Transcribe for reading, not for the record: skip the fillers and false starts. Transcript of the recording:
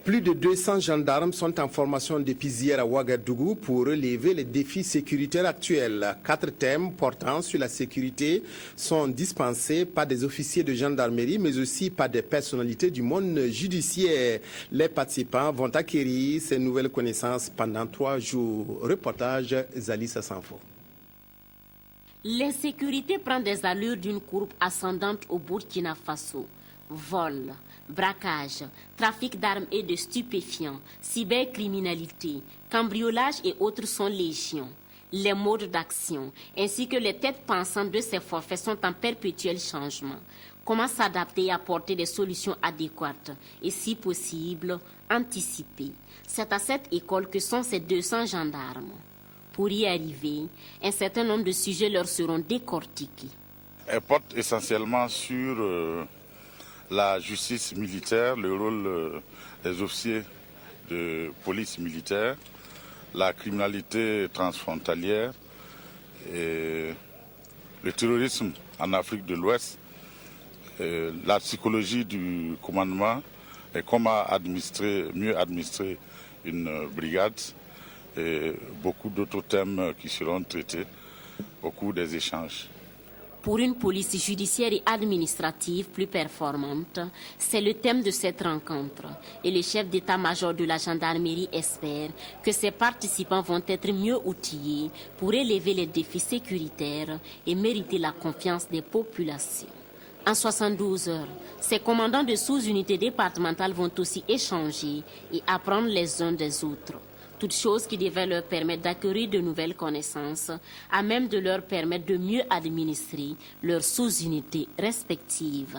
Plus de 200 gendarmes sont en formation depuis hier à Ouagadougou pour relever les défis sécuritaires actuels. 4 thèmes portant sur la sécurité sont dispensés par des officiers de gendarmerie, mais aussi par des personnalités du monde judiciaire. Les participants vont acquérir ces nouvelles connaissances pendant 3 jours. Reportage Zalissa Sanfo. L'insécurité prend des allures d'une courbe ascendante au Burkina Faso. Vol, braquage, trafic d'armes et de stupéfiants, cybercriminalité, cambriolage et autres sont légion. Les modes d'action ainsi que les têtes pensantes de ces forfaits sont en perpétuel changement. Comment s'adapter et apporter des solutions adéquates et, si possible, anticiper. C'est à cette école que sont ces 200 gendarmes. Pour y arriver, un certain nombre de sujets leur seront décortiqués. Elle porte essentiellement sur la justice militaire, le rôle des officiers de police militaire, la criminalité transfrontalière, et le terrorisme en Afrique de l'Ouest, la psychologie du commandement et comment mieux administrer une brigade et beaucoup d'autres thèmes qui seront traités au cours des échanges. Pour une police judiciaire et administrative plus performante, c'est le thème de cette rencontre. Et le chef d'état-major de la gendarmerie espère que ses participants vont être mieux outillés pour élever les défis sécuritaires et mériter la confiance des populations. En 72 heures, ces commandants de sous-unités départementales vont aussi échanger et apprendre les uns des autres. Toutes choses qui devaient leur permettre d'acquérir de nouvelles connaissances, à même de leur permettre de mieux administrer leurs sous-unités respectives.